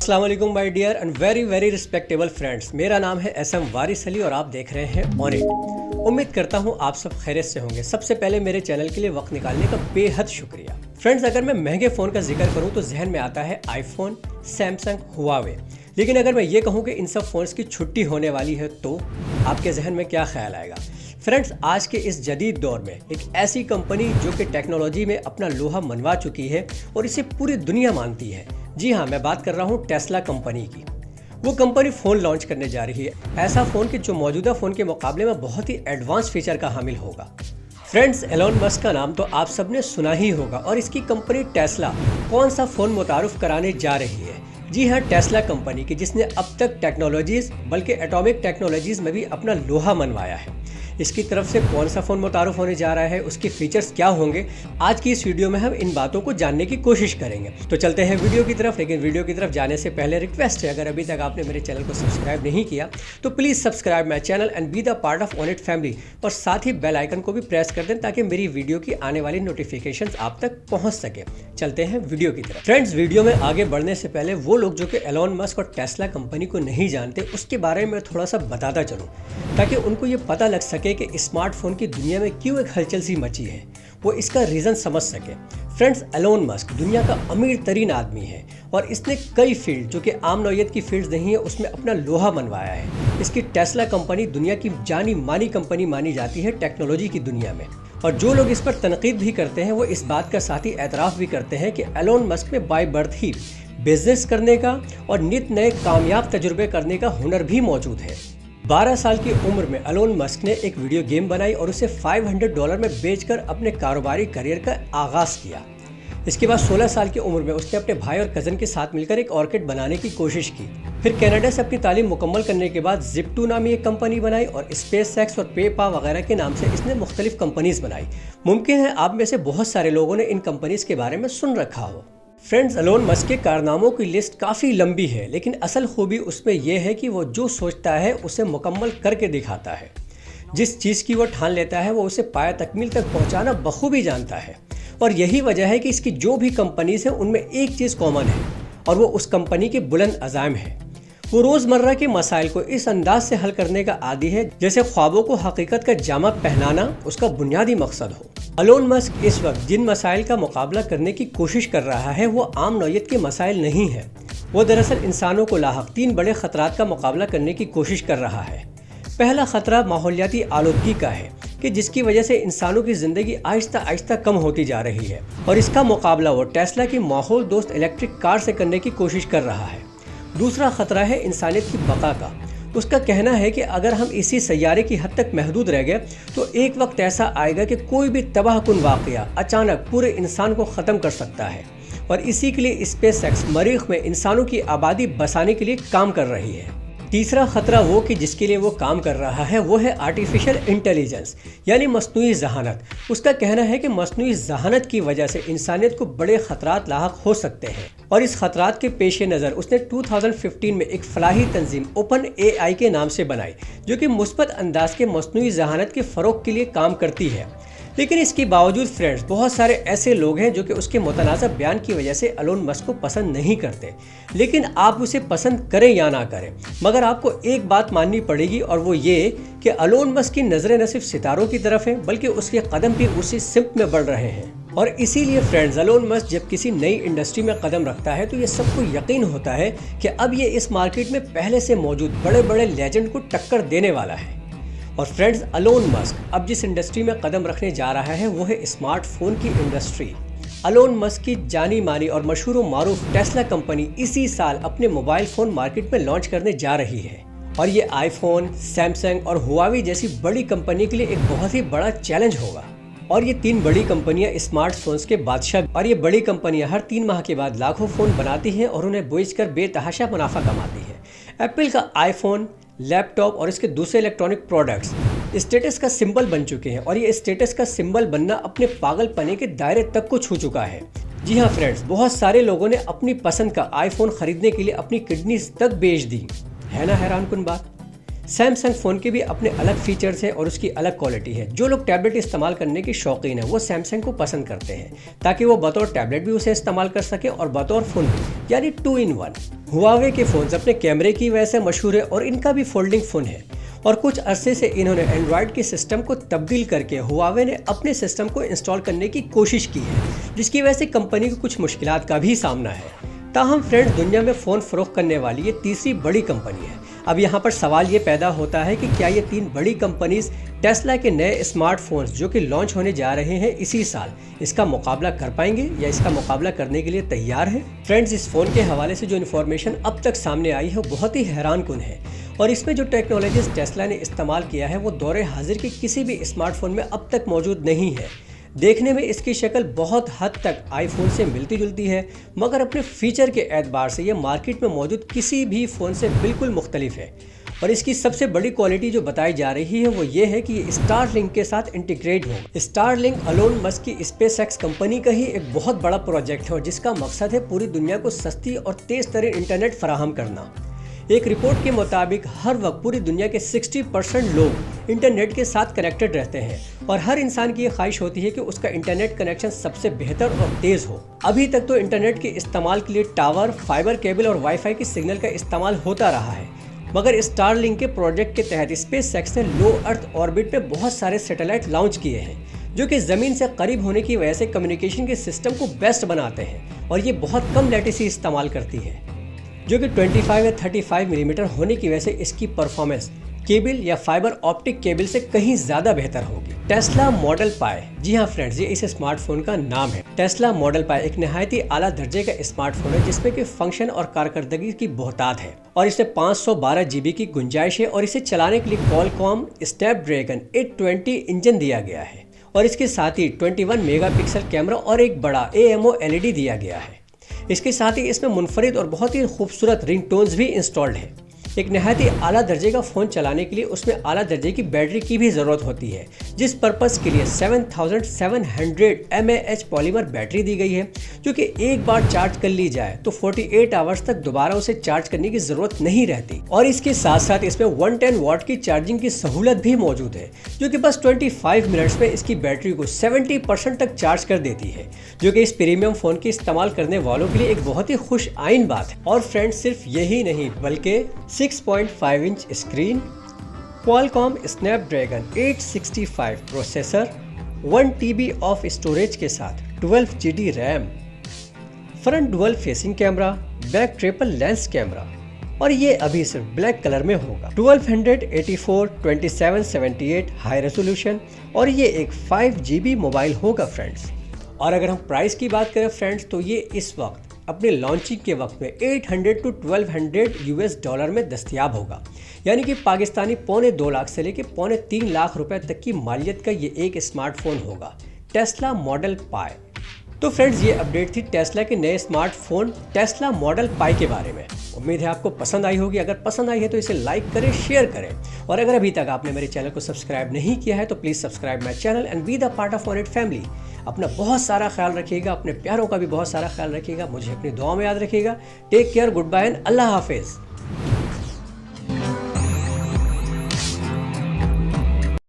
अस्सलाम वालेकुम my dear and very respectable friends. मेरा नाम है एसएम वारिस अली और आप देख रहे हैं ऑन इट। उम्मीद करता हूं आप सब खैरियत से होंगे। सबसे पहले मेरे चैनल के लिए वक्त निकालने का बेहद शुक्रिया। फ्रेंड्स, अगर मैं महंगे फ़ोन का जिक्र करूं तो जहन में आता है आईफोन, सैमसंग, हुआवे। लेकिन अगर मैं ये कहूं कि इन सब फ़ोन्स की छुट्टी होने वाली है तो आपके जहन में क्या ख्याल आएगा? फ्रेंड्स, आज के इस जदीद दौर में एक ऐसी कंपनी जो कि टेक्नोलॉजी में अपना लोहा मनवा चुकी है और इसे पूरी दुनिया मानती है। जी हाँ, मैं बात कर रहा हूँ टेस्ला कंपनी की। वो कंपनी फ़ोन लॉन्च करने जा रही है, ऐसा फ़ोन कि जो मौजूदा फ़ोन के मुकाबले में बहुत ही एडवांस फीचर का हामिल होगा। फ्रेंड्स, एलोन मस्क का नाम तो आप सबने सुना ही होगा और इसकी कंपनी टेस्ला कौन सा फ़ोन मुतारुफ कराने जा रही है? जी हाँ, टेस्ला कंपनी की, जिसने अब तक टेक्नोलॉजीज़ बल्कि एटॉमिक टेक्नोलॉजीज़ में भी अपना लोहा मनवाया है। इसकी तरफ से कौन सा फ़ोन मुतारुफ होने जा रहा है, उसके फीचर्स क्या होंगे, आज की इस वीडियो में हम इन बातों को जानने की कोशिश करेंगे। तो चलते हैं वीडियो की तरफ। लेकिन वीडियो की तरफ जाने से पहले रिक्वेस्ट है, अगर अभी तक आपने मेरे चैनल को सब्सक्राइब नहीं किया तो please subscribe my channel and be the part of on it family, और साथ ही बेल आइकन को भी प्रेस कर दें ताकि मेरी वीडियो की आने वाली नोटिफिकेशन आप तक पहुँच सके। चलते हैं वीडियो की तरफ। फ्रेंड्स, वीडियो में आगे बढ़ने से पहले वो लोग जो कि एलोन मस्क और टेस्ला कंपनी को नहीं जानते, उसके बारे में थोड़ा सा बताता चलूँ ताकि उनको ये पता लग सके कि स्मार्टफोन की दुनिया में क्यों एक हलचल सी मची है, वो इसका रीज़न समझ सके। फ्रेंड्स, एलोन मस्क दुनिया का अमीर तरीन आदमी है और इसने कई फील्ड जो कि आम नौयत की फील्ड्स नहीं है उसमें अपना लोहा मनवाया है। इसकी टेस्ला कंपनी दुनिया की जानी मानी कंपनी मानी जाती है टेक्नोलॉजी की दुनिया में, और जो लोग इस पर तनकीद भी करते हैं वो इस बात का साथ ही एतराफ़ भी करते हैं कि एलोन मस्क में बाय बर्थ ही बिजनेस करने का और नित नए कामयाब तजुर्बे करने का हुनर भी मौजूद है। 12 साल की उम्र में एलोन मस्क ने एक वीडियो गेम बनाई और उसे $500 में बेचकर अपने कारोबारी करियर का आगाज़ किया। इसके बाद 16 साल की उम्र में उसने अपने भाई और कज़न के साथ मिलकर एक ऑर्किड बनाने की कोशिश की। फिर कनाडा से अपनी तालीम मुकम्मल करने के बाद जिप्टू नामी एक कंपनी बनाई और स्पेसएक्स और पेपा वगैरह के नाम से इसने मुख्तलिफ कंपनीज बनाई। मुमकिन है आप में से बहुत सारे लोगों ने इन कंपनीज के बारे में सुन रखा हो। फ्रेंड्स, एलोन मस्क के कारनामों की लिस्ट काफ़ी लंबी है, लेकिन असल खूबी उसमें यह है कि वो जो सोचता है उसे मुकम्मल करके दिखाता है। जिस चीज़ की वो ठान लेता है वो उसे पाया तकमील तक पहुंचाना बखूबी जानता है, और यही वजह है कि इसकी जो भी कंपनीज हैं उनमें एक चीज़ कॉमन है और वो उस कंपनी के बुलंद अज़ाम है। वो रोज़मर्रा के मसाइल को इस अंदाज से हल करने का आदी है जैसे ख्वाबों को हकीकत का जामा पहनाना उसका बुनियादी मकसद हो। एलोन मस्क इस वक्त जिन मसाइल का मुकाबला करने की कोशिश कर रहा है वो आम नौयत के मसाइल नहीं है। वो दरअसल इंसानों को लाहक 3 बड़े ख़तरात का मुकाबला करने की कोशिश कर रहा है। पहला ख़तरा माहौलियाती आलूदगी का है कि जिसकी वजह से इंसानों की ज़िंदगी आहिस्ता आहिस्ता कम होती जा रही है, और इसका मुकाबला वो टेस्ला की माहौल दोस्त इलेक्ट्रिक कार से करने की कोशिश कर रहा है। दूसरा ख़तरा है इंसानियत की बका का। उसका कहना है कि अगर हम इसी सैयारे की हद तक महदूद रह गए तो एक वक्त ऐसा आएगा कि कोई भी तबाहकुन वाक़या अचानक पूरे इंसान को ख़त्म कर सकता है, और इसी के लिए स्पेसएक्स मरीख में इंसानों की आबादी बसाने के लिए काम कर रही है। तीसरा ख़तरा वो कि जिसके लिए वो काम कर रहा है वो है आर्टिफिशियल इंटेलिजेंस, यानी मस्नूई जहानत। उसका कहना है कि मस्नूई जहानत की वजह से इंसानियत को बड़े ख़तरात लाहक हो सकते हैं, और इस ख़तरात के पेश नज़र उसने 2015 में एक फलाही तंजीम ओपन AI के नाम से बनाई, जो कि मुस्बत अंदाज के मस्नूई जहानत के फ़रोग़ के लिए काम करती है। लेकिन इसके बावजूद फ्रेंड्स, बहुत सारे ऐसे लोग हैं जो कि उसके मुतनाज़ बयान की वजह से एलोन मस्क को पसंद नहीं करते। लेकिन आप उसे पसंद करें या ना करें, मगर आपको एक बात माननी पड़ेगी, और वो ये कि एलोन मस्क की नज़रें न सिर्फ सितारों की तरफ हैं बल्कि उसके कदम भी उसी सिमत में बढ़ रहे हैं। और इसीलिए फ्रेंड्स, एलोन मस्क जब किसी नई इंडस्ट्री में कदम रखता है तो ये सबको यकीन होता है कि अब ये इस मार्केट में पहले से मौजूद बड़े बड़े लेजेंड को टक्कर देने वाला है। और फ्रेंड्स, एलोन मस्क अब जिस इंडस्ट्री में कदम रखने जा रहा है वो है स्मार्टफोन की इंडस्ट्री। एलोन मस्क की जानी मानी और मशहूर मारूफ टेस्ला कंपनी इसी साल अपने मोबाइल फ़ोन मार्केट में लॉन्च करने जा रही है, और ये आईफोन, सैमसंग और हुआवी जैसी बड़ी कंपनी के लिए एक बहुत ही बड़ा चैलेंज होगा। और ये 3 बड़ी कंपनियां स्मार्टफोन्स के बादशाह, और ये बड़ी कंपनियां हर 3 माह के बाद लाखों फ़ोन बनाती हैं और उन्हें बेचकर बेतहाशा मुनाफा कमाती है। एप्पल का आईफोन, लैपटॉप और इसके दूसरे इलेक्ट्रॉनिक प्रोडक्ट्स स्टेटस का सिंबल बन चुके हैं, और ये स्टेटस का सिंबल बनना अपने पागलपने के दायरे तक को छू चुका है। जी हाँ फ्रेंड्स, बहुत सारे लोगों ने अपनी पसंद का आईफोन खरीदने के लिए अपनी किडनीज तक बेच दी है ना, हैरानकुन बात। सैमसंग फ़ोन के भी अपने अलग फीचर्स हैं और उसकी अलग क्वालिटी है। जो लोग टैबलेट इस्तेमाल करने के शौकीन हैं वो सैमसंग को पसंद करते हैं ताकि वो बतौर टैबलेट भी उसे इस्तेमाल कर सके और बतौर फ़ोन भी, यानी 2 in 1। हुआवे के फ़ोन्स अपने कैमरे की वजह से मशहूर है और इनका भी फोल्डिंग फ़ोन है और कुछ अरसे से इन्होंने एंड्रॉयड के सिस्टम को तब्दील करके हुआवे ने अपने सिस्टम को इंस्टॉल करने की कोशिश की है, जिसकी वजह से कंपनी को कुछ मुश्किलात का भी सामना है। ताहम फ्रेंड्स, दुनिया में फ़ोन फ़रोख्त करने वाली ये तीसरी बड़ी कंपनी है। अब यहाँ पर सवाल ये पैदा होता है कि क्या ये तीन बड़ी कंपनीज टेस्ला के नए स्मार्टफोन्स जो कि लॉन्च होने जा रहे हैं इसी साल, इसका मुकाबला कर पाएंगे या इसका मुकाबला करने के लिए तैयार है? फ्रेंड्स, इस फ़ोन के हवाले से जो इन्फॉर्मेशन अब तक सामने आई है वो बहुत ही हैरानकुन है और इसमें जो टेक्नोलॉजीज टेस्ला ने इस्तेमाल किया है वो दौरे हाजिर के किसी भी स्मार्टफोन में अब तक मौजूद नहीं है। देखने में इसकी शक्ल बहुत हद तक आईफोन से मिलती जुलती है, मगर अपने फीचर के एतबार से ये मार्केट में मौजूद किसी भी फ़ोन से बिल्कुल मुख्तलिफ है। और इसकी सबसे बड़ी क्वालिटी जो बताई जा रही है वो ये है कि ये स्टारलिंक के साथ इंटीग्रेट हो। स्टारलिंक एलोन मस्क की स्पेसएक्स कंपनी का ही एक बहुत बड़ा प्रोजेक्ट है और जिसका मकसद है पूरी दुनिया को सस्ती और तेज़ तरीन इंटरनेट फराहम करना। एक रिपोर्ट के मुताबिक हर वक्त पूरी दुनिया के 60% लोग इंटरनेट के साथ कनेक्टेड रहते हैं और हर इंसान की ये ख्वाहिश होती है कि उसका इंटरनेट कनेक्शन सबसे बेहतर और तेज़ हो। अभी तक तो इंटरनेट के इस्तेमाल के लिए टावर, फाइबर केबल और वाईफाई की सिग्नल का इस्तेमाल होता रहा है, मगर स्टारलिंक के प्रोजेक्ट के तहत स्पेसएक्स ने लो अर्थ ऑर्बिट पे बहुत सारे सैटेलाइट लॉन्च किए हैं जो कि ज़मीन से करीब होने की वजह से कम्युनिकेशन के सिस्टम को बेस्ट बनाते हैं और ये बहुत कम लेटेंसी इस्तेमाल करती है, जो कि 25 या 35 मिलीमीटर होने की वजह से इसकी परफॉर्मेंस केबल या फाइबर ऑप्टिक केबल से कहीं ज़्यादा बेहतर होगी। टेस्ला मॉडल पाई, जी हाँ फ्रेंड्स, ये इस स्मार्टफोन का नाम है। टेस्ला मॉडल पाई एक नहायत ही आला दर्जे का स्मार्टफोन है जिसमें कि फंक्शन और कारकर्दगी की बहुतात है और इसे 512 GB की गुंजाइश है और इसे चलाने के लिए क्वालकॉम स्नैपड्रैगन 820 इंजन दिया गया है और इसके साथ ही 21 मेगापिक्सल कैमरा और एक बड़ा AMO LED दिया गया है। इसके साथ ही इसमें मुनफरिद और बहुत ही खूबसूरत रिंगटोन्स भी इंस्टॉल्ड है। एक नहायत ही आला दर्जे का फ़ोन चलाने के लिए उसमें आला दर्जे की बैटरी की भी ज़रूरत होती है, जिस पर्पज़ के लिए 7700 mAh पॉलीमर बैटरी दी गई है, जो कि एक बार चार्ज कर ली जाए तो 48 आवर्स तक दोबारा उसे चार्ज करने की ज़रूरत नहीं रहती। और इसके साथ साथ इसमें 110 वाट की चार्जिंग की सहूलत भी मौजूद है, जो कि बस 25 मिनट्स में इसकी बैटरी को 70% तक चार्ज कर देती है, जो कि इस प्रीमियम फ़ोन के इस्तेमाल करने वालों के लिए एक बहुत ही खुश आइन बात है। और फ्रेंड्स, सिर्फ यही नहीं बल्कि 6.5 inch screen, Qualcomm Snapdragon 865 processor, 1 TB of storage के साथ 12 GB RAM, front dual facing camera, back triple lens camera और ये अभी सिर्फ ब्लैक कलर में होगा। 1280x2778 हाई रेजोल्यूशन और ये एक 5 GB मोबाइल होगा फ्रेंड्स। और अगर हम प्राइस की बात करें फ्रेंड्स, तो ये इस वक्त अपने लॉन्चिंग के वक्त में 800 to 1200 US$ में दस्तयाब होगा, यानी कि पाकिस्तानी 2.25 लाख से लेकर 3.25 लाख रुपए तक की मालियत का ये एक स्मार्टफोन होगा, टेस्ला मॉडल पाई। तो फ्रेंड्स, ये अपडेट थी टेस्ला के नए स्मार्टफोन टेस्ला मॉडल पाई के बारे में। उम्मीद है आपको पसंद आई होगी। अगर पसंद आई है तो इसे लाइक करें, शेयर करें और अगर अभी तक आपने मेरे चैनल को सब्सक्राइब नहीं किया है तो please subscribe my channel and be the part of on it family. अपना बहुत सारा ख्याल रखिएगा, अपने प्यारों का भी बहुत सारा ख्याल रखिएगा, मुझे अपनी दुआ में याद रखिएगा। Take care, goodbye and अल्लाह हाफिज़।